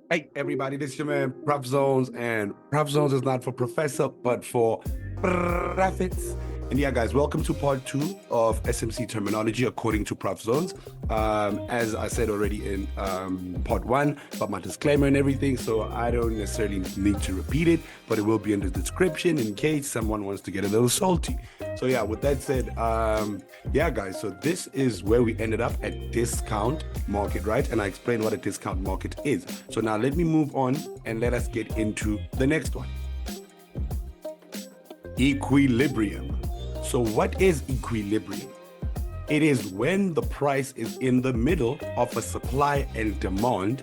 Hey, everybody, this is your man, Prof Zones, and Prof Zones is not for professor, but for profits. And yeah, guys, welcome to part 2 of SMC terminology according to Prof Zones. As I said already in part 1, about my disclaimer and everything, so I don't necessarily need to repeat it, but it will be in the description in case someone wants to get a little salty. So yeah, with that said, yeah, guys, so this is where we ended up at discount market, right? And I explained what a discount market is. So now let me move on and let us get into the next one. Equilibrium. So what is equilibrium? It is when the price is in the middle of a supply and demand,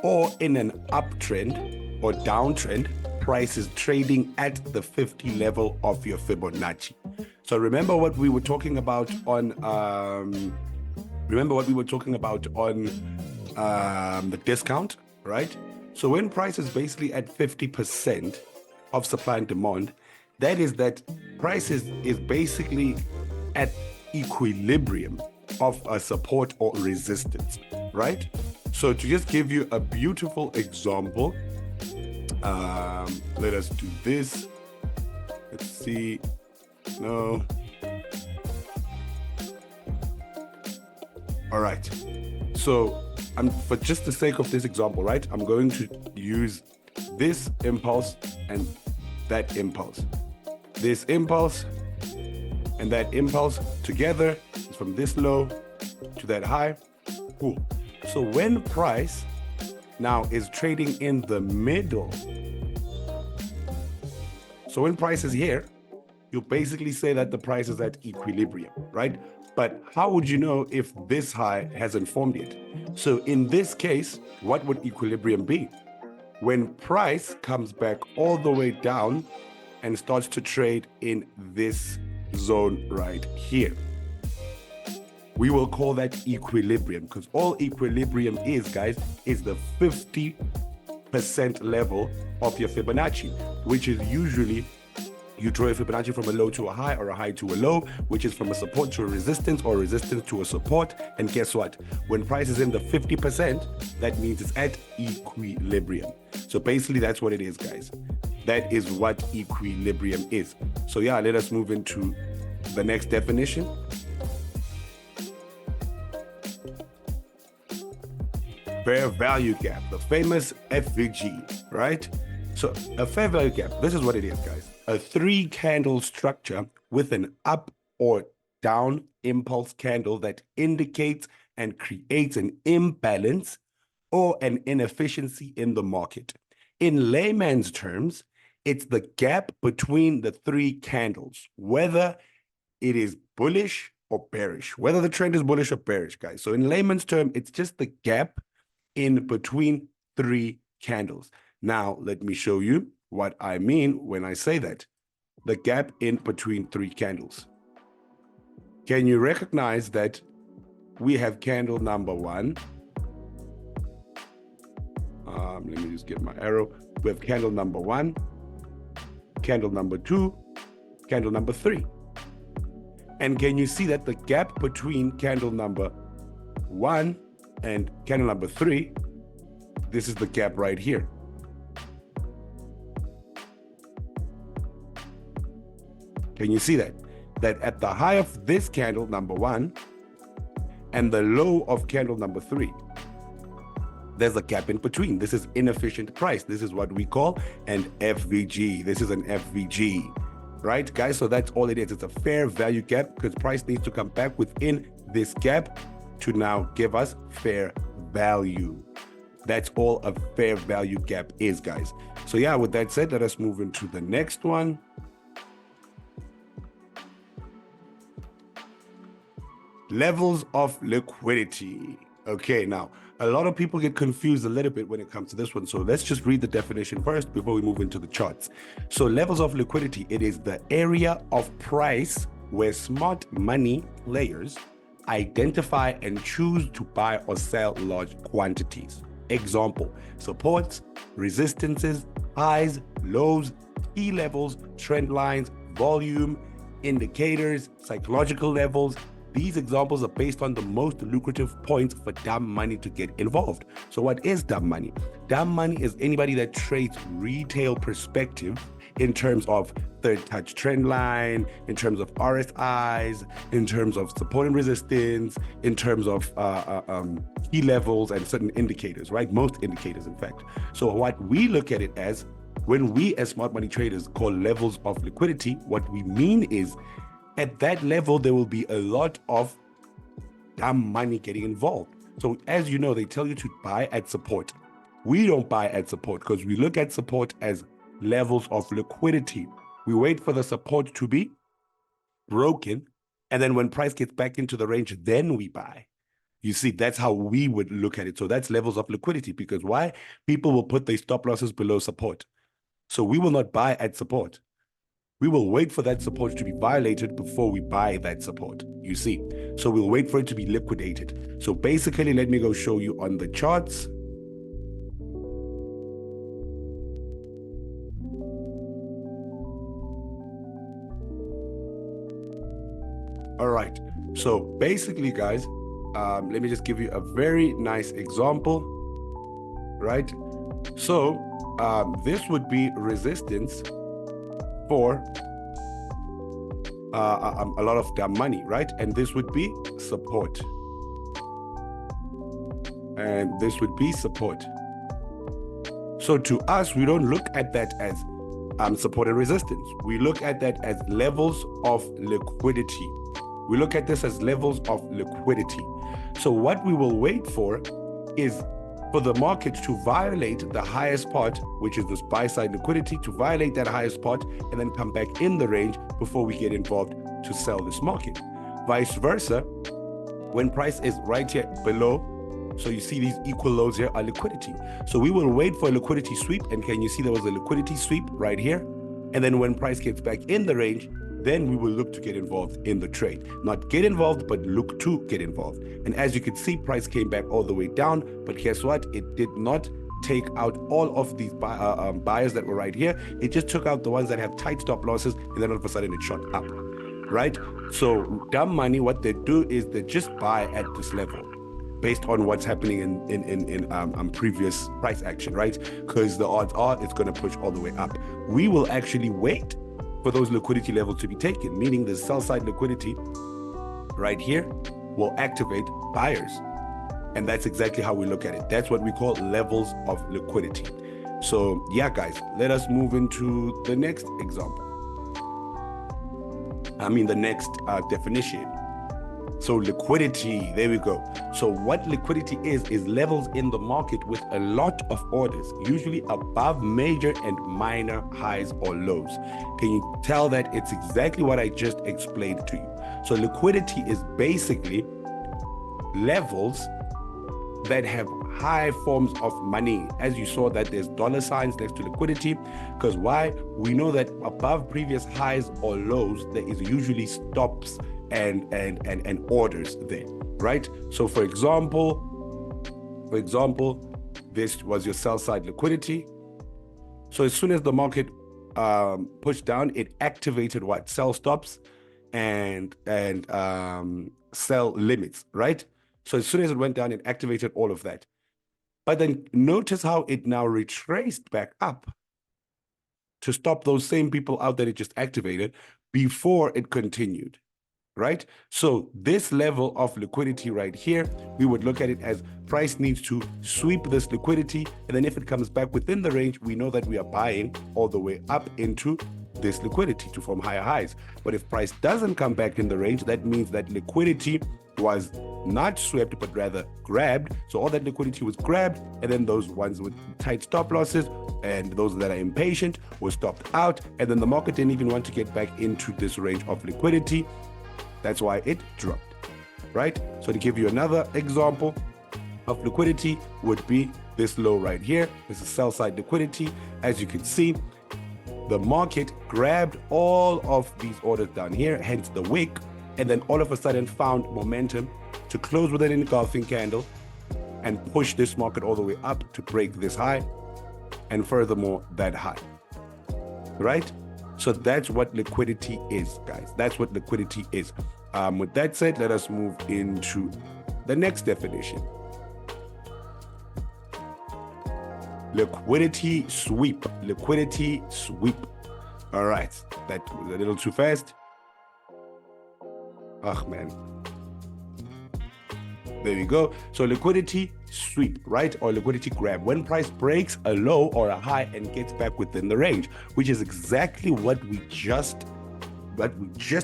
or in an uptrend or downtrend, price is trading at the 50 level of your Fibonacci. So remember what we were talking about on the discount, right? So when price is basically at 50% of supply and demand, that is that price is basically at equilibrium of a support or resistance, right? So to just give you a beautiful example, let us do this. Let's see. No. All right. So for just the sake of this example, right, I'm going to use this impulse and that impulse. This impulse and that impulse together is from this low to that high. Cool. So when price now is trading in the middle, so when price is here, you basically say that the price is at equilibrium, right? But how would you know if this high hasn't formed yet? So in this case, what would equilibrium be? When price comes back all the way down and starts to trade in this zone right here. We will call that equilibrium, because all equilibrium is, guys, is the 50% level of your Fibonacci, which is usually you draw a Fibonacci from a low to a high or a high to a low, which is from a support to a resistance or resistance to a support. And guess what? When price is in the 50%, that means it's at equilibrium. So basically that's what it is, guys. That is what equilibrium is. So yeah, let us move into the next definition. Fair value gap, the famous FVG, right? So a fair value gap, this is what it is, guys. A 3-candle structure with an up or down impulse candle that indicates and creates an imbalance or an inefficiency in the market. In layman's terms, it's the gap between the 3 candles, whether it is bullish or bearish, whether the trend is bullish or bearish, guys. So in layman's term, it's just the gap in between 3 candles. Now, let me show you what I mean when I say that. The gap in between 3 candles. Can you recognize that we have candle number 1? Let me just get my arrow. We have candle number 1, candle number 2, candle number 3. And can you see that the gap between candle number 1 and candle number 3, this is the gap right here. Can you see that? That at the high of this candle, number 1, and the low of candle number 3, there's a gap in between. This is inefficient price. This is what we call an FVG. This is an FVG, right, guys? So that's all it is. It's a fair value gap because price needs to come back within this gap to now give us fair value. That's all a fair value gap is, guys. So yeah, with that said, let us move into the next one. Levels of liquidity. Okay, now a lot of people get confused a little bit when it comes to this one. So let's just read the definition first before we move into the charts. So levels of liquidity, it is the area of price where smart money players identify and choose to buy or sell large quantities. Example, supports, resistances, highs, lows, key levels, trend lines, volume, indicators, psychological levels, these examples are based on the most lucrative points for dumb money to get involved. So what is dumb money? Dumb money is anybody that trades retail perspective in terms of third touch trend line, in terms of RSIs, in terms of support and resistance, in terms of key levels and certain indicators, right? Most indicators, in fact. So what we look at it as, when we as smart money traders call levels of liquidity, what we mean is at that level, there will be a lot of dumb money getting involved. So as you know, they tell you to buy at support. We don't buy at support because we look at support as levels of liquidity. We wait for the support to be broken, and then when price gets back into the range, then we buy. You see, that's how we would look at it. So that's levels of liquidity, because why? People will put their stop losses below support. So we will not buy at support. We will wait for that support to be violated before we buy that support, you see. So we'll wait for it to be liquidated. So basically, let me go show you on the charts. All right, so basically, guys, let me just give you a very nice example, right? So this would be resistance for a lot of dumb money, right? And this would be support. And this would be support. So to us, we don't look at that as support and resistance. We look at that as levels of liquidity. We look at this as levels of liquidity. So what we will wait for is for the market to violate the highest part, which is this buy side liquidity, to violate that highest part and then come back in the range before we get involved to sell this market. Vice versa, when price is right here below, so you see these equal lows here are liquidity. So we will wait for a liquidity sweep, and can you see there was a liquidity sweep right here? And then when price gets back in the range, then we will look to get involved in the trade. Not get involved, but look to get involved. And as you can see, price came back all the way down, but guess what? It did not take out all of these buyers that were right here. It just took out the ones that have tight stop losses, and then all of a sudden it shot up, right? So dumb money, what they do is they just buy at this level based on what's happening in previous price action, right? Because the odds are it's going to push all the way up. We will actually wait for those liquidity levels to be taken, meaning the sell side liquidity right here will activate buyers. And that's exactly how we look at it. That's what we call levels of liquidity. So yeah, guys, let us move into the next example. The next definition. So liquidity, there we go. So what liquidity is levels in the market with a lot of orders, usually above major and minor highs or lows. Can you tell that it's exactly what I just explained to you? So liquidity is basically levels that have high forms of money. As you saw that there's dollar signs next to liquidity, because why? We know that above previous highs or lows, there is usually stops and orders there, right? So for example, this was your sell side liquidity. So as soon as the market pushed down, it activated what? Sell stops and sell limits, right? So as soon as it went down, it activated all of that. But then notice how it now retraced back up to stop those same people out that it just activated before it continued, right? So this level of liquidity right here, we would look at it as price needs to sweep this liquidity. And then if it comes back within the range, we know that we are buying all the way up into this liquidity to form higher highs. But if price doesn't come back in the range, that means that liquidity was not swept, but rather grabbed. So all that liquidity was grabbed, and then those ones with tight stop losses and those that are impatient were stopped out. And then the market didn't even want to get back into this range of liquidity. That's why it dropped, right? So to give you another example of liquidity would be this low right here. This is sell side liquidity. As you can see, the market grabbed all of these orders down here, hence the wick, and then all of a sudden found momentum to close with an engulfing candle and push this market all the way up to break this high, and furthermore that high, right? So that's what liquidity is, guys. That's what liquidity is. With that said, let us move into the next definition. Liquidity sweep. Liquidity sweep. All right, that was a little too fast. Oh man. There you go. So liquidity sweep, right? Or liquidity grab. When price breaks a low or a high and gets back within the range, which is exactly what we just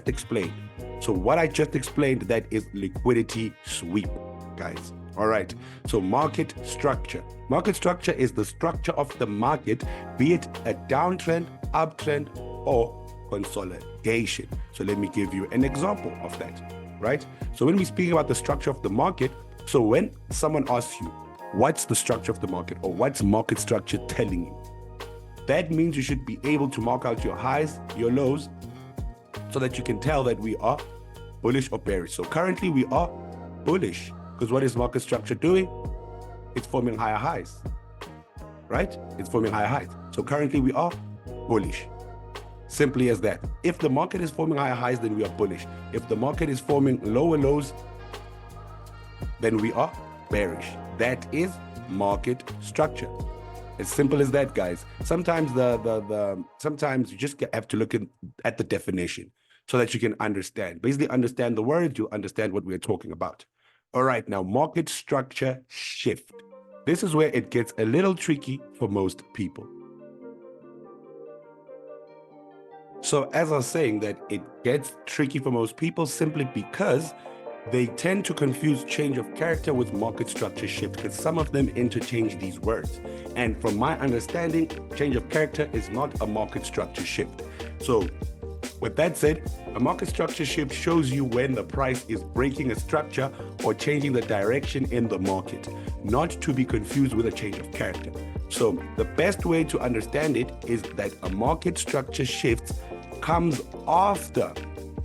explained. So what I just explained, that is liquidity sweep, guys. All right. So market structure. Market structure is the structure of the market, be it a downtrend, uptrend, or consolidation. So let me give you an example of that, right? So when we speak about the structure of the market, so when someone asks you, what's the structure of the market, or what's market structure telling you? That means you should be able to mark out your highs, your lows, so that you can tell that we are bullish or bearish. So currently we are bullish, because what is market structure doing? It's forming higher highs, right? It's forming higher highs. So currently we are bullish. Simply as that. If the market is forming higher highs, then we are bullish. If the market is forming lower lows, then we are bearish. That is market structure. As simple as that, guys. Sometimes sometimes you just have to look at the definition so that you can understand. Basically understand the word, you understand what we're talking about. All right, now market structure shift. This is where it gets a little tricky for most people. So as I was saying, that it gets tricky for most people simply because they tend to confuse change of character with market structure shift, because some of them interchange these words. And from my understanding, change of character is not a market structure shift. So with that said, a market structure shift shows you when the price is breaking a structure or changing the direction in the market, not to be confused with a change of character. So the best way to understand it is that a market structure shift comes after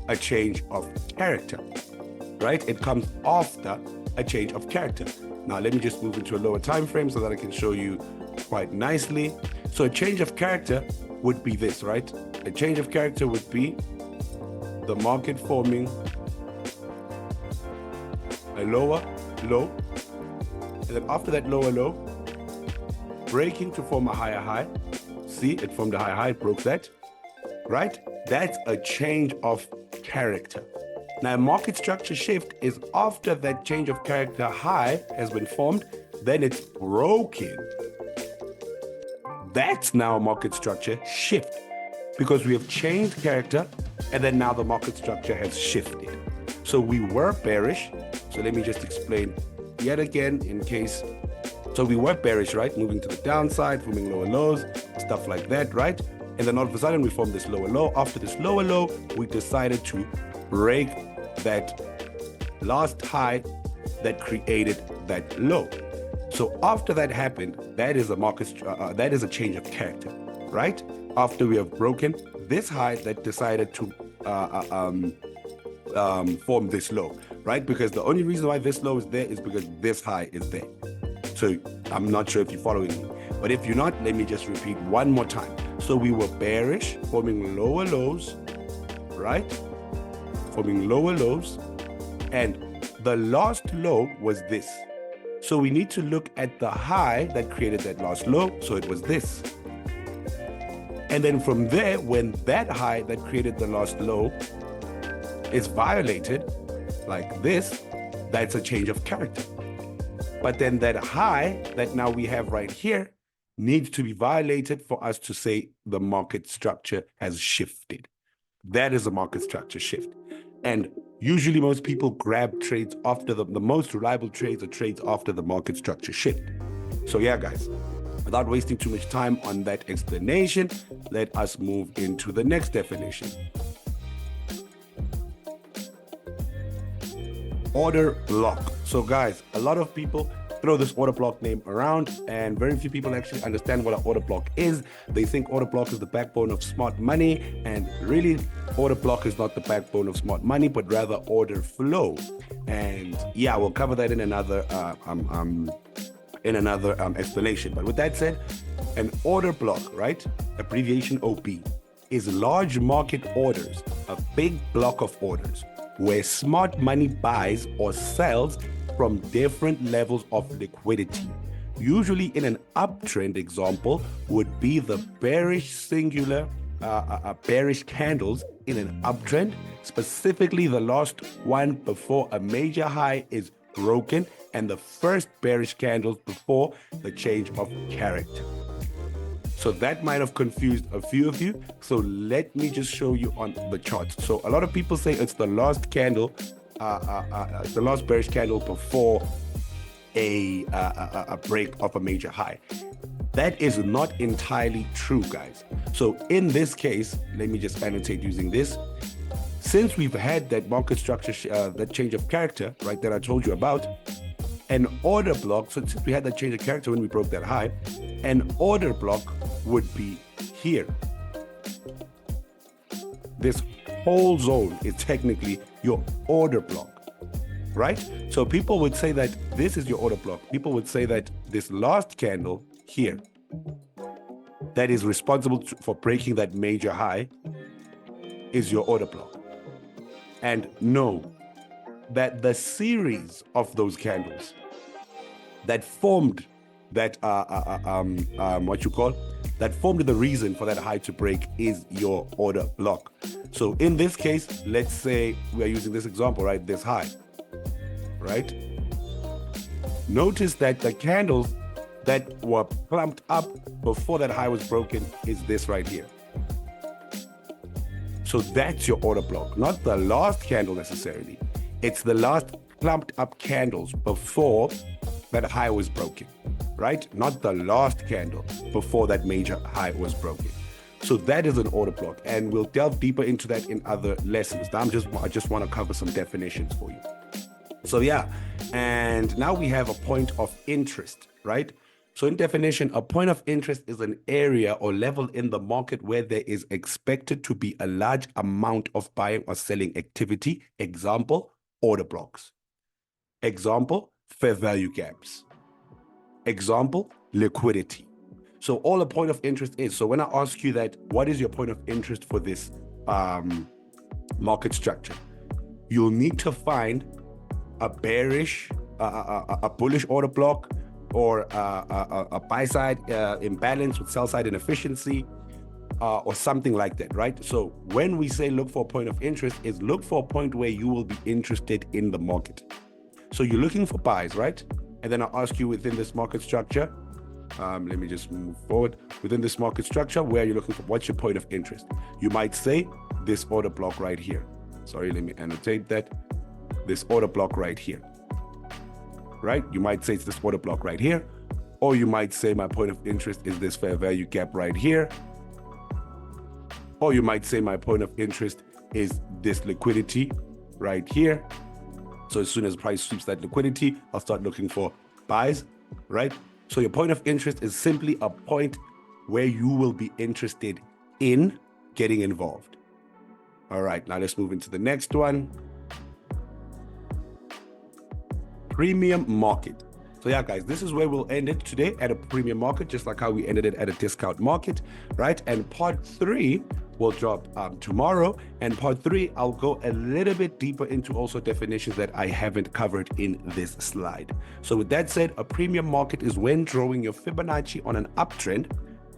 a change of character, right? It comes after a change of character. Now, let me just move into a lower time frame so that I can show you quite nicely. So a change of character would be this, right? A change of character would be the market forming a lower low, and then after that lower low, breaking to form a higher high. See, it formed a higher high, it broke that, right? That's a change of character. Now, a market structure shift is after that change of character high has been formed, then it's broken. That's now a market structure shift, because we have changed character and then now the market structure has shifted. So we were bearish. So let me just explain yet again in case. So we were bearish, right? Moving to the downside, forming lower lows, stuff like that, right? And then all of a sudden we formed this lower low. After this lower low, we decided to break that last high that created that low. So after that happened, that is a change of character, right? After we have broken this high that decided to form this low, right? Because the only reason why this low is there is because this high is there. So I'm not sure if you're following me, but if you're not, let me just repeat one more time. So we were bearish, forming lower lows, right? Forming lower lows, and the last low was this. So we need to look at the high that created that last low. So it was this. And then from there, when that high that created the last low is violated, like this, that's a change of character. But then that high that now we have right here needs to be violated for us to say the market structure has shifted. That is a market structure shift. And usually most people grab trades after the most reliable trades are trades after the market structure shift. So yeah, guys, without wasting too much time on that explanation, let us move into the next definition. Order block. So guys, a lot of people throw this order block name around, and very few people actually understand what an order block is. They think order block is the backbone of smart money, and really order block is not the backbone of smart money, but rather order flow. And yeah, we'll cover that in another explanation. But with that said, an order block, right, abbreviation OB, is large market orders, a big block of orders. where smart money buys or sells from different levels of liquidity. Usually in an uptrend, example would be the bearish singular bearish candles in an uptrend, specifically the last one before a major high is broken and the first bearish candles before the change of character. So that might have confused a few of you. So let me just show you on the charts. So a lot of people say it's the last candle, the last bearish candle before a break of a major high. That is not entirely true, guys. So in this case, let me just annotate using this. Since we've had that market structure, that change of character, right, that I told you about, an order block, so since we had that change of character when we broke that high, an order block would be here. This whole zone is technically your order block, right? So people would say that this is your order block. People would say that this last candle here, that is responsible for breaking that major high, is your order block. And know that the series of those candles that formed that that formed the reason for that high to break is your order block. So in this case, let's say we are using this example, right? This high, right? Notice that the candles that were plumped up before that high was broken is this right here. So that's your order block, not the last candle necessarily. It's the last plumped up candles before that high was broken, right? Not the last candle before that major high was broken. So that is an order block, and we'll delve deeper into that in other lessons. Now I just want to cover some definitions for you. So yeah, and now we have a point of interest, right? So in definition, a point of interest is an area or level in the market where there is expected to be a large amount of buying or selling activity. Example, order blocks. Example, fair value gaps. Example, liquidity. So all a point of interest is, so when I ask you that, what is your point of interest for this market structure? You'll need to find a bearish, a bullish order block, or a buy side imbalance with sell side inefficiency, or something like that, right? So when we say look for a point of interest, is look for a point where you will be interested in the market. So you're looking for buys, right? And then I'll ask you within this market structure, let me just move forward. Within this market structure, where you're looking for, what's your point of interest? You might say this order block right here. Sorry, let me annotate that. This order block right here, right? You might say it's this order block right here, or you might say my point of interest is this fair value gap right here, or you might say my point of interest is this liquidity right here. So as soon as price sweeps that liquidity, I'll start looking for buys, right? So your point of interest is simply a point where you will be interested in getting involved. All right, now let's move into the next one. Premium market. So yeah, guys, this is where we'll end it today, at a premium market, just like how we ended it at a discount market, right? And part 3 will drop tomorrow. And part 3, I'll go a little bit deeper into also definitions that I haven't covered in this slide. So with that said, a premium market is when drawing your Fibonacci on an uptrend,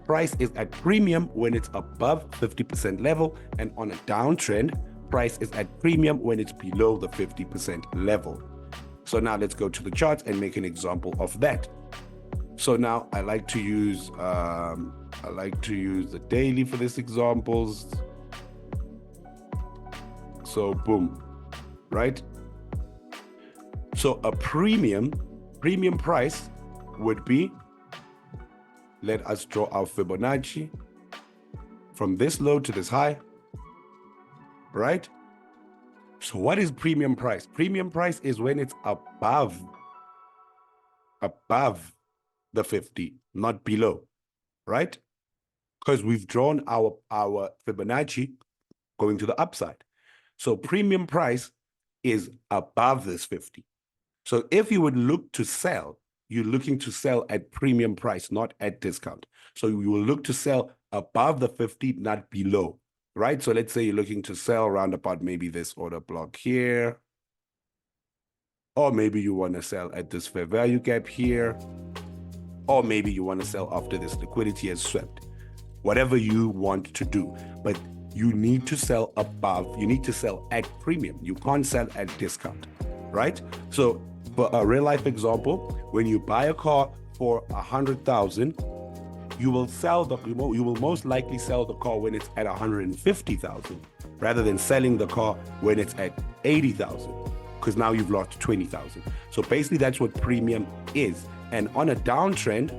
price is at premium when it's above 50% level, and on a downtrend, price is at premium when it's below the 50% level. So now let's go to the charts and make an example of that. So now I like to use the daily for this examples. So boom, right? So a premium price would be, let us draw our Fibonacci from this low to this high, right? So what is premium price? Premium price is when it's above the 50, not below, right? Because we've drawn our Fibonacci going to the upside. So premium price is above this 50. So if you would look to sell, you're looking to sell at premium price, not at discount. So you will look to sell above the 50, not below, right? So let's say you're looking to sell around about maybe this order block here, or maybe you want to sell at this fair value gap here, or maybe you want to sell after this liquidity has swept. Whatever you want to do, but you need to sell above, you need to sell at premium. You can't sell at discount, right? So for a real life example, when you buy a car for 100,000, you will most likely sell the car when it's at 150,000 rather than selling the car when it's at 80,000, because now you've lost 20,000. So basically that's what premium is. And on a downtrend,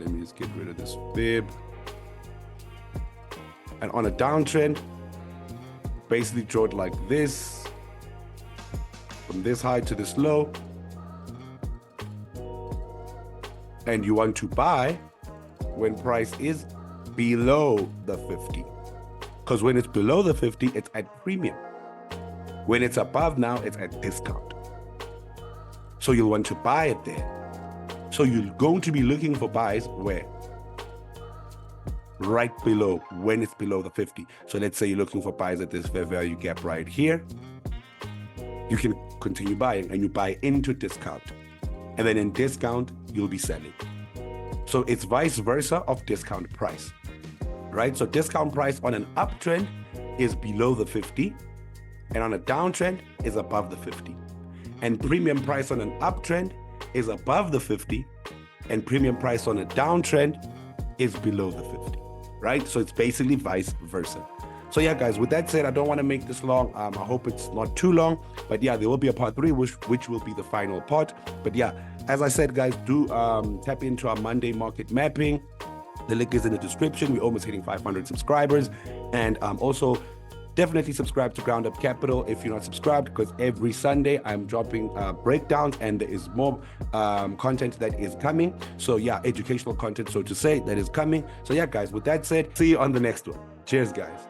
let me just get rid of this fib. And on a downtrend, basically draw it like this, from this high to this low. And you want to buy when price is below the 50. Because when it's below the 50, it's at premium. When it's above now, it's at discount. So you'll want to buy it there. So you're going to be looking for buys where? Right below, when it's below the 50. So let's say you're looking for buys at this fair value gap right here. You can continue buying and you buy into discount. And then in discount, you'll be selling. So it's vice versa of discount price, right? So discount price on an uptrend is below the 50, and on a downtrend is above the 50. And premium price on an uptrend is above the 50, and premium price on a downtrend is below the 50, right? So it's basically vice versa. So yeah, guys, with that said, I don't want to make this long. I hope it's not too long, but yeah, there will be a part 3, which will be the final part. But yeah, as I said, guys, do tap into our Monday market mapping. The link is in the description. We're almost hitting 500 subscribers. And also definitely subscribe to Ground Up Capital if you're not subscribed, because every Sunday I'm dropping breakdowns and there is more content that is coming. So yeah, educational content, so to say, that is coming. So yeah, guys, with that said, see you on the next one. Cheers, guys.